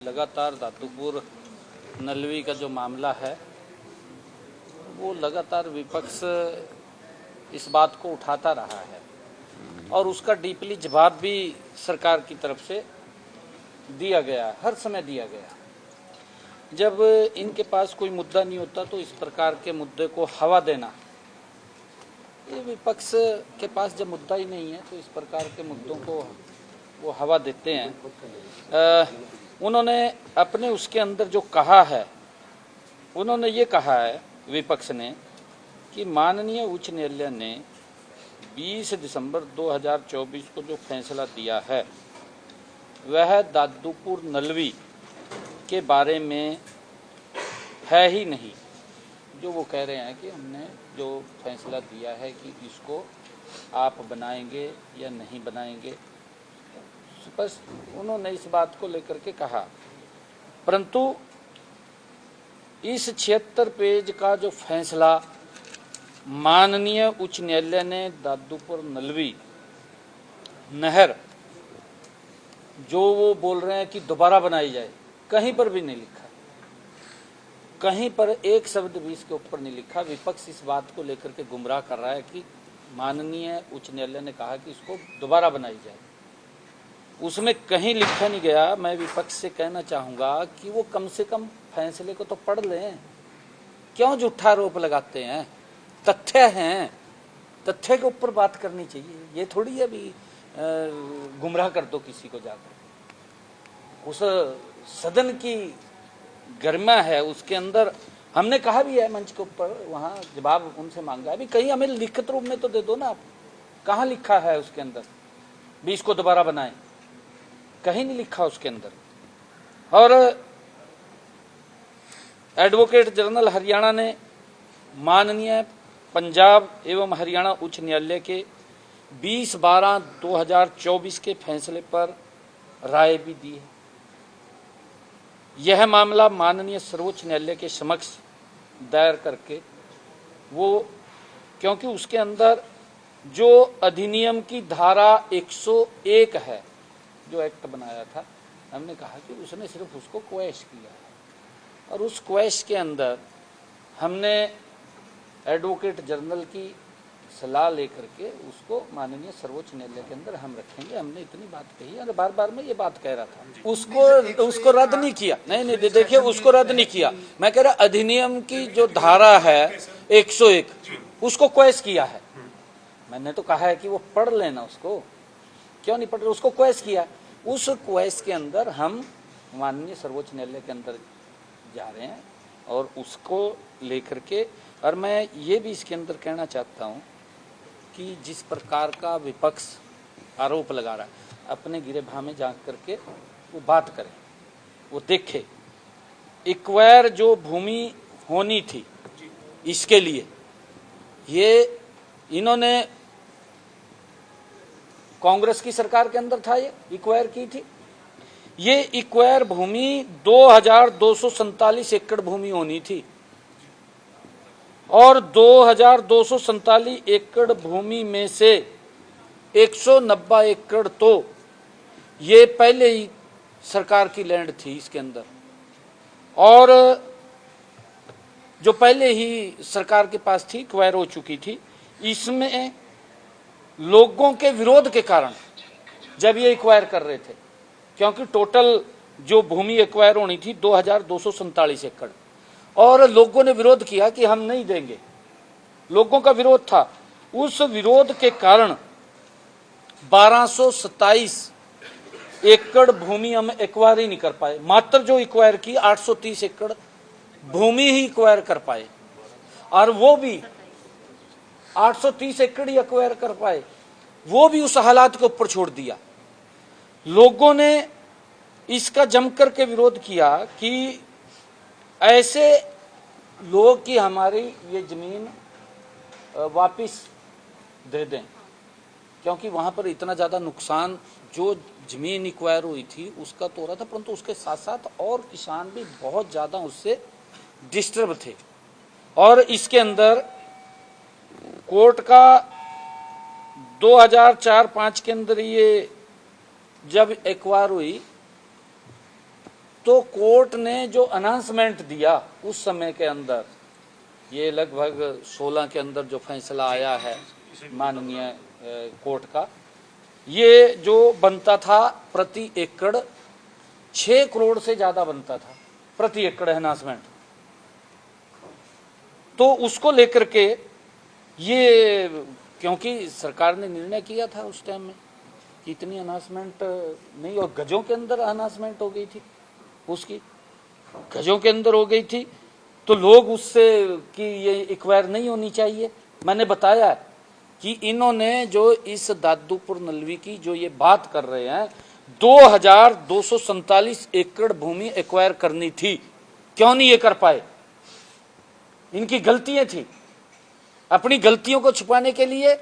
लगातार दादूपुर नलवी का जो मामला है वो लगातार विपक्ष इस बात को उठाता रहा है और उसका डीपली जवाब भी सरकार की तरफ से दिया गया, हर समय दिया गया। जब इनके पास कोई मुद्दा नहीं होता तो इस प्रकार के मुद्दे को हवा देना, ये विपक्ष के पास जब मुद्दा ही नहीं है तो इस प्रकार के मुद्दों को वो हवा देते हैं। उन्होंने अपने उसके अंदर जो कहा है, उन्होंने ये कहा है विपक्ष ने कि माननीय उच्च न्यायालय ने 20 दिसंबर 2024 को जो फैसला दिया है वह दादूपुर नलवी के बारे में है ही नहीं। जो वो कह रहे हैं कि हमने जो फैसला दिया है कि इसको आप बनाएंगे या नहीं बनाएंगे, बस उन्होंने इस बात को लेकर के कहा। परंतु इस 76 पेज का जो फैसला माननीय उच्च न्यायालय ने दादूपुर नलवी नहर जो वो बोल रहे हैं कि दोबारा बनाई जाए, कहीं पर भी नहीं लिखा, कहीं पर एक शब्द भी इसके ऊपर नहीं लिखा। विपक्ष इस बात को लेकर के गुमराह कर रहा है कि माननीय उच्च न्यायालय ने कहा कि इसको दोबारा बनाई जाए, उसमें कहीं लिखा नहीं गया। मैं विपक्ष से कहना चाहूँगा कि वो कम से कम फैसले को तो पढ़ लें, क्यों झूठा आरोप लगाते हैं? तथ्य हैं, तथ्य के ऊपर बात करनी चाहिए। ये थोड़ी है भी गुमराह कर दो किसी को जाकर। उस सदन की गरिमा है, उसके अंदर हमने कहा भी है मंच के ऊपर, वहाँ जवाब उनसे मांगा है भी, कहीं हमें लिखित रूप में तो दे दो ना। आप कहाँ लिखा है उसके अंदर भी इसको दोबारा बनाएं? कहीं नहीं लिखा उसके अंदर। और एडवोकेट जनरल हरियाणा ने माननीय पंजाब एवं हरियाणा उच्च न्यायालय के 20/12/2024 के फैसले पर राय भी दी है। यह मामला माननीय सर्वोच्च न्यायालय के समक्ष दायर करके वो, क्योंकि उसके अंदर जो अधिनियम की धारा 101 है, जो एक्ट बनाया था, हमने कहा कि उसने सिर्फ उसको क्वैश किया है और उस क्वैश के अंदर हमने एडवोकेट जनरल की सलाह लेकर के उसको माननीय सर्वोच्च न्यायालय के अंदर हम रखेंगे। हमने इतनी बात कही और बार बार मैं ये बात कह रहा था, उसको रद्द नहीं किया। नहीं, देखिए, उसको रद्द नहीं किया। मैं कह रहा अधिनियम की जो धारा है 101 उसको क्वैश किया है। मैंने तो कहा है कि वो पढ़ लेना, उसको क्यों नहीं पढ़ रहे? उसको क्वैश किया। उस क्वेश्चन के अंदर हम माननीय सर्वोच्च न्यायालय के अंदर जा रहे हैं और उसको लेकर के, और मैं ये भी इसके अंदर कहना चाहता हूँ कि जिस प्रकार का विपक्ष आरोप लगा रहा है, अपने गिरेबान में जा करके वो बात करे, वो देखे। एक्वायर जो भूमि होनी थी इसके लिए, ये इन्होंने कांग्रेस की सरकार के अंदर था, ये एक्वायर की थी। ये एक्वायर भूमि 2247 एकड़ भूमि होनी थी और 2247 एकड़ भूमि में से 190 एकड़ तो ये पहले ही सरकार की लैंड थी इसके अंदर, और जो पहले ही सरकार के पास थी, एक्वायर हो चुकी थी। इसमें लोगों के विरोध के कारण जब ये एक्वायर कर रहे थे, क्योंकि टोटल जो भूमि एक्वायर होनी थी 2247 एकड़, और लोगों ने विरोध किया कि हम नहीं देंगे। लोगों का विरोध था, उस विरोध के कारण 1227 एकड़ भूमि हम एक्वायर ही नहीं कर पाए। मात्र जो एक्वायर की 830 एकड़ भूमि ही एक्वायर कर पाए, और वो भी 830 एकड़ ही एक्वायर कर पाए, वो भी उस हालात के ऊपर छोड़ दिया। लोगों ने इसका जमकर के विरोध किया कि ऐसे लोग कि हमारी ये जमीन वापस दे दें, क्योंकि वहां पर इतना ज्यादा नुकसान जो जमीन एक्वायर हुई थी उसका तो हो रहा था, परंतु उसके साथ साथ और किसान भी बहुत ज्यादा उससे डिस्टर्ब थे। और इसके अंदर कोर्ट का 2004-05 के अंदर ये जब एक्वायर हुई तो कोर्ट ने जो अनाउंसमेंट दिया उस समय के अंदर, ये लगभग 16 के अंदर जो फैसला आया है माननीय कोर्ट का, ये जो बनता था प्रति एकड़ 6 करोड़ से ज्यादा बनता था प्रति एकड़ अनाउंसमेंट। तो उसको लेकर के ये, क्योंकि सरकार ने निर्णय किया था उस टाइम में कि इतनी अनाउंसमेंट नहीं, और गजों के अंदर अनाउंसमेंट हो गई थी, उसकी गजों के अंदर हो गई थी, तो लोग उससे कि ये एक्वायर नहीं होनी चाहिए। मैंने बताया कि इन्होंने जो इस दादूपुर नलवी की जो ये बात कर रहे हैं, 2247 एकड़ भूमि एक्वायर करनी थी, क्यों नहीं ये कर पाए? इनकी गलतियां थी। अपनी गलतियों को छुपाने के लिए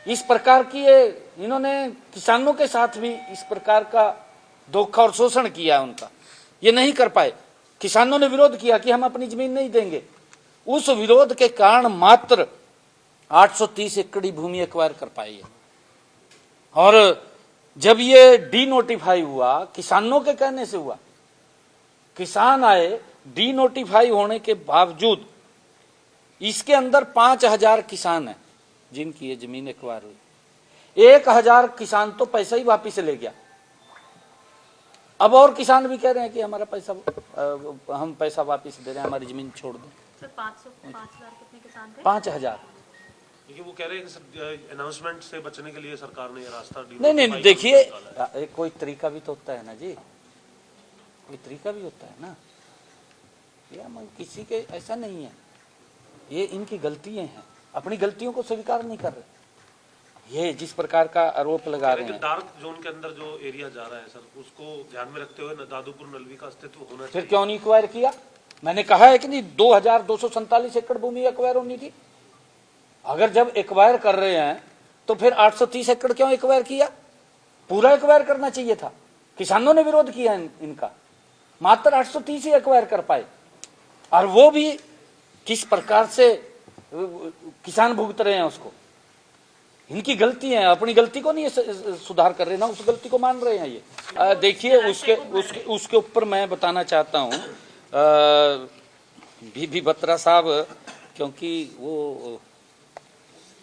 इस प्रकार की इन्होंने किसानों के साथ भी इस प्रकार का धोखा और शोषण किया उनका, ये नहीं कर पाए। किसानों ने विरोध किया कि हम अपनी जमीन नहीं देंगे, उस विरोध के कारण मात्र 830 एकड़ भूमि एक्वायर कर पाई है। और जब ये डी नोटिफाई हुआ, किसानों के कहने से हुआ, किसान आए, डी नोटिफाई होने के बावजूद इसके अंदर 5000 किसान हैं जिनकी ये जमीन एक्वायर हुई। 1000 किसान तो पैसा ही वापिस ले गया। अब और किसान भी कह रहे हैं कि हमारा पैसा, हम पैसा वापिस दे रहे हैं, हमारी जमीन छोड़ दें। सर 5,000 कितने किसान थे? 5000। देखिए वो कह रहे हैं कि अनाउंसमेंट से बचने के लिए सरकार ने ये रास्ता नहीं, देखिए कोई तरीका भी तो होता है ना जी, कोई तरीका भी होता है ना, या किसी के ऐसा नहीं है। ये इनकी गलतियां हैं, अपनी गलतियों को स्वीकार नहीं कर रहे। ये जिस प्रकार का आरोप लगा रहे हैं, डार्क जोन के अंदर जो एरिया जा रहा है सर, उसको ध्यान में रखते हुए दादूपुर नलवी का अस्तित्व होना चाहिए। फिर क्यों नहीं एक्वायर किया? मैंने कहा है कि नहीं, 2247 एकड़ भूमि एक्वायर होनी थी। अगर जब एक्वायर कर रहे हैं तो फिर 830 एकड़ क्यों एक्वायर किया? पूरा एक्वायर करना चाहिए था। किसानों ने विरोध किया इनका, मात्र 830 ही एक्वायर कर पाए, और वो भी किस प्रकार से किसान भुगत रहे हैं उसको। इनकी गलती है, अपनी गलती को नहीं सुधार कर रहे ना, उस गलती को मान रहे हैं ये। देखिए उसके ऊपर मैं बताना चाहता हूँ, भी बत्रा साहब, क्योंकि वो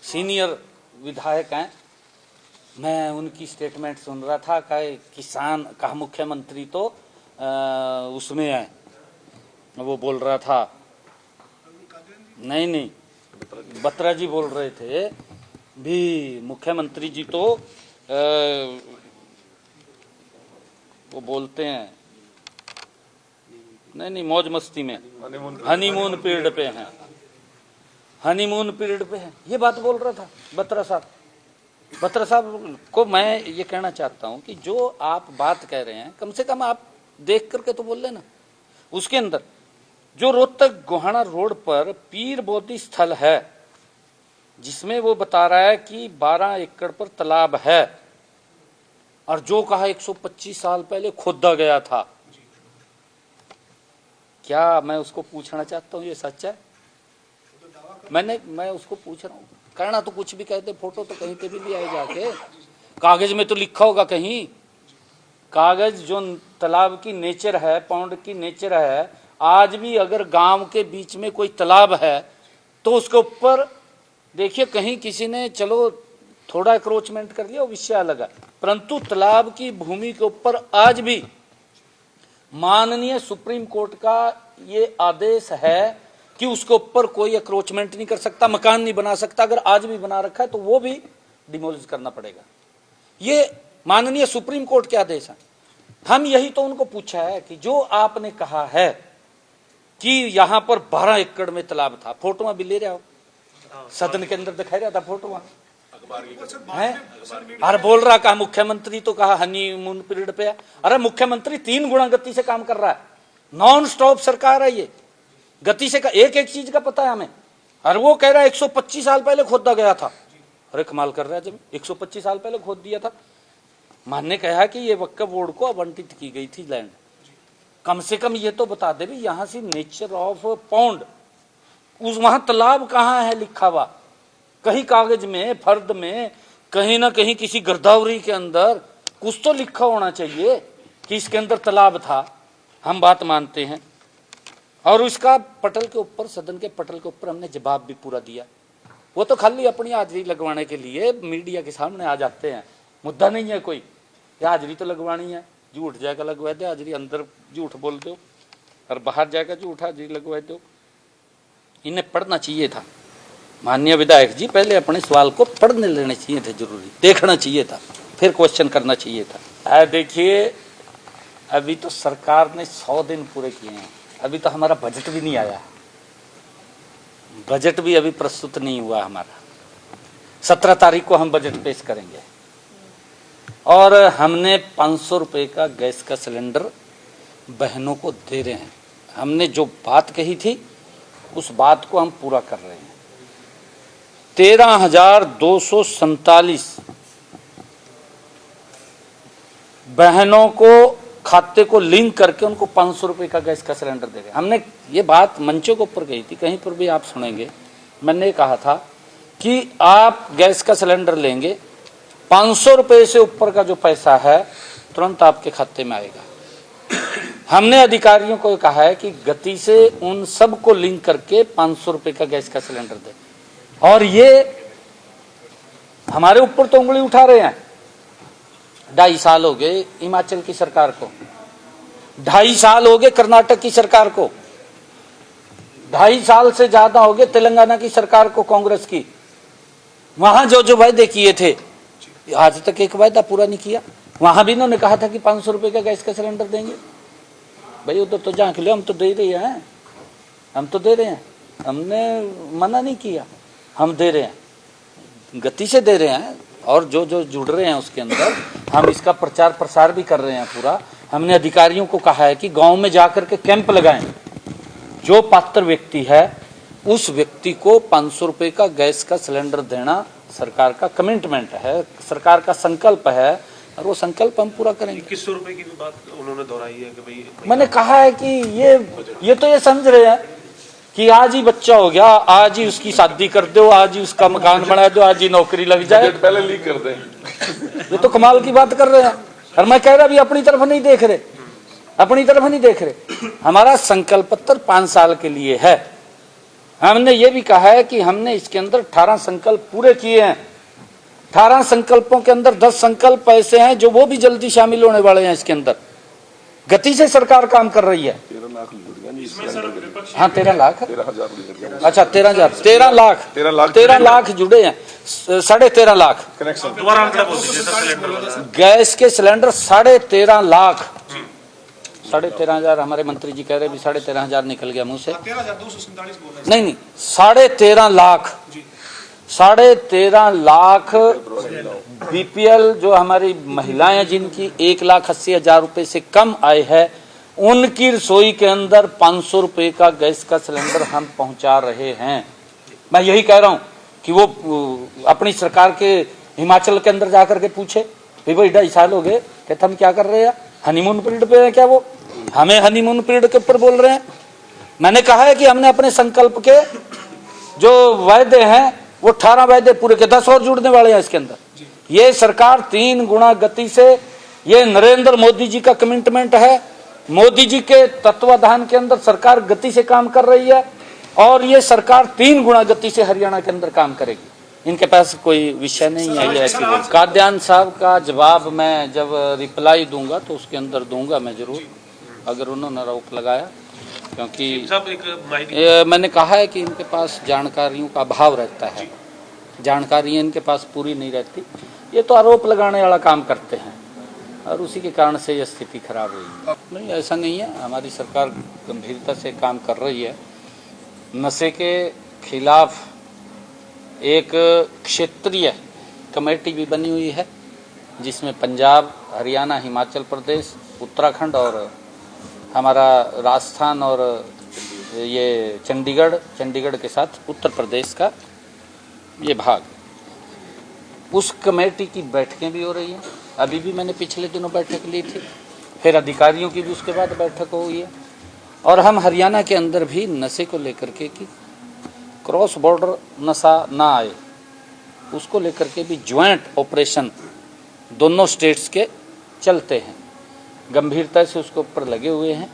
सीनियर विधायक हैं, मैं उनकी स्टेटमेंट सुन रहा था कि किसान का मुख्यमंत्री तो उसमें है, वो बोल रहा था, नहीं बत्रा जी बोल रहे थे भी, मुख्यमंत्री जी तो वो बोलते हैं नहीं मौज मस्ती में, हनीमून पीरियड पे हैं, हनीमून पीरियड पे है, ये बात बोल रहा था बत्रा साहब। बत्रा साहब को मैं ये कहना चाहता हूं कि जो आप बात कह रहे हैं, कम से कम आप देख करके तो बोल लेना। उसके अंदर जो रोहतक गोहाना रोड पर पीर बोधी स्थल है, जिसमें वो बता रहा है कि 12 एकड़ पर तालाब है, और जो कहा 125 साल पहले खोदा गया था, क्या मैं उसको पूछना चाहता हूँ ये सच है? मैं उसको पूछ रहा हूँ, कहना तो कुछ भी कहते, फोटो तो कहीं पे भी ले आए जाके, कागज में तो लिखा होगा कहीं। कागज जो तालाब की नेचर है, पौंड की नेचर है, आज भी अगर गांव के बीच में कोई तालाब है तो उसके ऊपर देखिए कहीं किसी ने चलो थोड़ा एक्रोचमेंट कर लिया, वो विषय अलग है, परंतु तालाब की भूमि के ऊपर आज भी माननीय सुप्रीम कोर्ट का ये आदेश है कि उसके ऊपर कोई एक्रोचमेंट नहीं कर सकता, मकान नहीं बना सकता। अगर आज भी बना रखा है तो वो भी डिमोलिश करना पड़ेगा। ये माननीय सुप्रीम कोर्ट के आदेश है। हम यही तो उनको पूछा है कि जो आपने कहा है कि यहां पर 12 एकड़ में तालाब था, फोटो भी ले रहा हो, सदन के अंदर दिखाई रहा था फोटो है, अरे बोल रहा कहा मुख्यमंत्री तो कहा हनीमून पीरियड पे है। अरे मुख्यमंत्री 3 गुना गति से काम कर रहा है, नॉन स्टॉप सरकार है ये, गति से एक एक चीज का पता है हमें। और वो कह रहा है 125 साल पहले खोदा गया था। अरे कमाल कर रहा है, जब 125 साल पहले खोद दिया था। मानने कहा कि ये वक्फ बोर्ड को आवंटित की गई थी लैंड, कम से कम ये तो बता दे भी यहां से नेचर ऑफ पौंड, उस वहां तालाब कहाँ है लिखा हुआ, कहीं कागज में, फर्द में, कहीं ना कहीं किसी गिरदावरी के अंदर कुछ तो लिखा होना चाहिए कि इसके अंदर तालाब था। हम बात मानते हैं। और उसका पटल के ऊपर, सदन के पटल के ऊपर हमने जवाब भी पूरा दिया। वो तो खाली अपनी हाजिरी लगवाने के लिए मीडिया के सामने आ जाते हैं, मुद्दा नहीं है कोई, हाजिरी तो लगवानी है, झूठ जाएगा लगवा दो हाजिरी, अंदर झूठ बोल दो और बाहर जाएगा झूठ हाजिरी लगवा दो। इन्हें पढ़ना चाहिए था माननीय विधायक जी, पहले अपने सवाल को पढ़ने लेने चाहिए थे, जरूरी देखना चाहिए था, फिर क्वेश्चन करना चाहिए था। देखिए अभी तो सरकार ने 100 दिन पूरे किए हैं, अभी तो हमारा बजट भी नहीं आया, बजट भी अभी प्रस्तुत नहीं हुआ हमारा। 17 तारीख को हम बजट पेश करेंगे और हमने 500 रुपए का गैस का सिलेंडर बहनों को दे रहे हैं। हमने जो बात कही थी उस बात को हम पूरा कर रहे हैं। 13,247 बहनों को खाते को लिंक करके उनको 500 रुपए का गैस का सिलेंडर दे रहे हैं। हमने ये बात मंचों के ऊपर कही थी, कहीं पर भी आप सुनेंगे, मैंने कहा था कि आप गैस का सिलेंडर लेंगे, 500 रुपए से ऊपर का जो पैसा है तुरंत आपके खाते में आएगा। हमने अधिकारियों को कहा है कि गति से उन सब को लिंक करके 500 रुपए का गैस का सिलेंडर दे। और ये हमारे ऊपर तो उंगली उठा रहे हैं। 2.5 साल हो गए हिमाचल की सरकार को, 2.5 साल हो गए कर्नाटक की सरकार को, 2.5 साल से ज्यादा हो गए तेलंगाना की सरकार को, कांग्रेस की। वहां जो जो वायदे किए थे आज तक एक वायदा पूरा नहीं किया। वहां भी इन्होंने कहा था कि 500 रुपए का गैस का सिलेंडर देंगे। भाई उधर तो झांक लो, हम तो दे रहे हैं, हम तो दे रहे हैं, हमने मना नहीं किया, हम दे रहे हैं, गति से दे रहे हैं। और जो जो जुड़ रहे हैं उसके अंदर हम इसका प्रचार प्रसार भी कर रहे हैं पूरा। हमने अधिकारियों को कहा है कि गांव में जाकर के कैंप लगाएं, जो पात्र व्यक्ति है उस व्यक्ति को 500 रुपए का गैस का सिलेंडर देना सरकार का कमिटमेंट है, सरकार का संकल्प है और वो संकल्प हम पूरा करेंगे। 2100 रुपए की भी बात उन्होंने दोहराई है कि भाई, मैंने कहा है कि ये तो ये समझ रहे हैं कि आज ही बच्चा हो गया, आज ही उसकी शादी कर दो, आज ही उसका मकान बना दो, आज ही नौकरी लग जाए, पहले लीक कर दें। ये तो कमाल की बात कर रहे हैं। और मैं कह रहा भी अपनी तरफ नहीं देख रहे, अपनी तरफ नहीं देख रहे। हमारा संकल्प पत्र 5 साल के लिए है। हमने ये भी कहा है कि हमने इसके अंदर 18 संकल्प पूरे किए हैं। 18 संकल्पों के अंदर 10 संकल्प ऐसे हैं जो वो भी जल्दी शामिल होने वाले हैं। इसके अंदर गति से सरकार काम कर रही है। 13 लाख हाँ 13 लाख, 13,000 अच्छा 13,000, 13 लाख जुड़े हैं, 13.5 लाख कनेक्शन। दोबारा आंकड़ा बोल दीजिए सर, सिलेंडर वाला। गैस के सिलेंडर 13.5 लाख, 13,500 हमारे मंत्री जी कह रहे भी 13,500 निकल गया मुंह से। 13,247 बोल रहे नहीं 13.5 लाख, 13.5 लाख बीपीएल जो हमारी महिलाएं जिनकी 1,80,000 रुपए से कम आय है, उनकी रसोई के अंदर 500 रुपए का गैस का सिलेंडर हम पहुंचा रहे हैं। मैं यही कह रहा हूं कि वो अपनी सरकार के हिमाचल के अंदर जाकर के पूछे भाई 2.5 साल हो गए, कहते हम क्या कर रहे हैं, हनीमून पीरियड पे है क्या? वो हमें हनीमून पीरियड के ऊपर बोल रहे हैं। मैंने कहा है कि हमने अपने संकल्प के जो वायदे हैं वो 18 वायदे पूरे के, 10 और जुड़ने वाले हैं इसके अंदर। ये सरकार 3 गुना गति से, ये नरेंद्र मोदी जी का कमिटमेंट है। मोदी जी के तत्वाधान के अंदर सरकार गति से काम कर रही है और ये सरकार 3 गुना गति से हरियाणा के अंदर काम करेगी। इनके पास कोई विषय नहीं है ये ऐसी बात। काद्यान साहब का जवाब मैं जब रिप्लाई दूंगा तो उसके अंदर दूंगा मैं जरूर, अगर उन्होंने रोक लगाया, क्योंकि मैंने कहा है कि इनके पास जानकारियों का अभाव रहता है, जानकारियाँ इनके पास पूरी नहीं रहती। ये तो आरोप लगाने वाला काम करते हैं और उसी के कारण से ये स्थिति खराब हुई। नहीं ऐसा नहीं है, हमारी सरकार गंभीरता से काम कर रही है। नशे के खिलाफ एक क्षेत्रीय कमेटी भी बनी हुई है जिसमें पंजाब, हरियाणा, हिमाचल प्रदेश, उत्तराखंड और हमारा राजस्थान और ये चंडीगढ़ के साथ उत्तर प्रदेश का ये भाग। उस कमेटी की बैठकें भी हो रही हैं। अभी भी मैंने पिछले दिनों बैठक ली थी, फिर अधिकारियों की भी उसके बाद बैठक हुई है। और हम हरियाणा के अंदर भी नशे को लेकर के कि क्रॉस बॉर्डर नशा ना आए, उसको लेकर के भी ज्वाइंट ऑपरेशन दोनों स्टेट्स के चलते हैं, गंभीरता से उसके ऊपर लगे हुए हैं।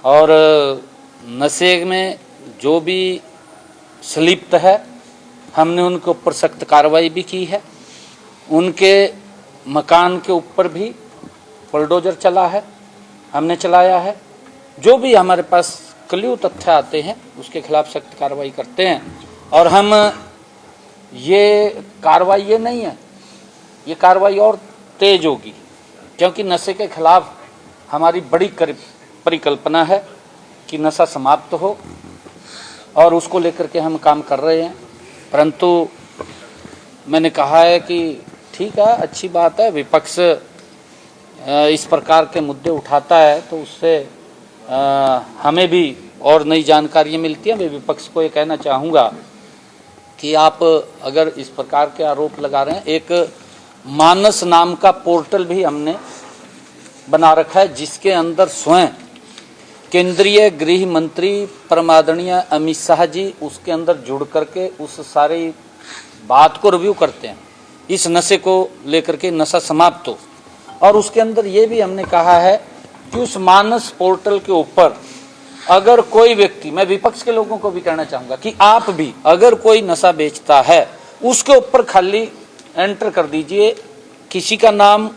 और नशे में जो भी संलिप्त है हमने उनके ऊपर सख्त कार्रवाई भी की है। उनके मकान के ऊपर भी बुलडोजर चला है, हमने चलाया है। जो भी हमारे पास क्ल्यू तथ्य आते हैं उसके खिलाफ सख्त कार्रवाई करते हैं। और हम ये कार्रवाई ये नहीं है, ये कार्रवाई और तेज होगी, क्योंकि नशे के खिलाफ हमारी बड़ी परिकल्पना है कि नशा समाप्त हो और उसको लेकर के हम काम कर रहे हैं। परंतु मैंने कहा है कि ठीक है, अच्छी बात है, विपक्ष इस प्रकार के मुद्दे उठाता है तो उससे हमें भी और नई जानकारियाँ मिलती हैं। मैं विपक्ष को ये कहना चाहूँगा कि आप अगर इस प्रकार के आरोप लगा रहे हैं, एक मानस नाम का पोर्टल भी हमने बना रखा है जिसके अंदर स्वयं केंद्रीय गृह मंत्री परमादरणीय अमित शाह जी उसके अंदर जुड़ करके उस सारी बात को रिव्यू करते हैं, इस नशे को लेकर के नशा समाप्त हो। और उसके अंदर ये भी हमने कहा है कि उस मानस पोर्टल के ऊपर अगर कोई व्यक्ति, मैं विपक्ष के लोगों को भी कहना चाहूँगा कि आप भी अगर कोई नशा बेचता है उसके ऊपर खाली एंटर कर दीजिए, किसी का नाम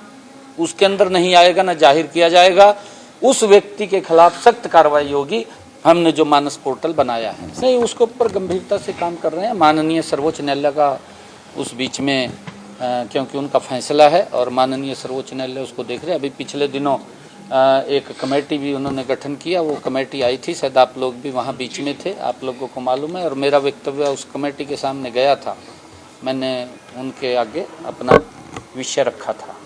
उसके अंदर नहीं आएगा, ना जाहिर किया जाएगा, उस व्यक्ति के खिलाफ सख्त कार्रवाई होगी। हमने जो मानस पोर्टल बनाया है सही, उसके ऊपर गंभीरता से काम कर रहे हैं। माननीय सर्वोच्च न्यायालय का उस बीच में क्योंकि उनका फैसला है और माननीय सर्वोच्च न्यायालय उसको देख रहे हैं। अभी पिछले दिनों एक कमेटी भी उन्होंने गठन किया, वो कमेटी आई थी, शायद आप लोग भी वहाँ बीच में थे, आप लोगों को मालूम है। और मेरा वक्तव्य उस कमेटी के सामने गया था, मैंने उनके आगे अपना विषय रखा था।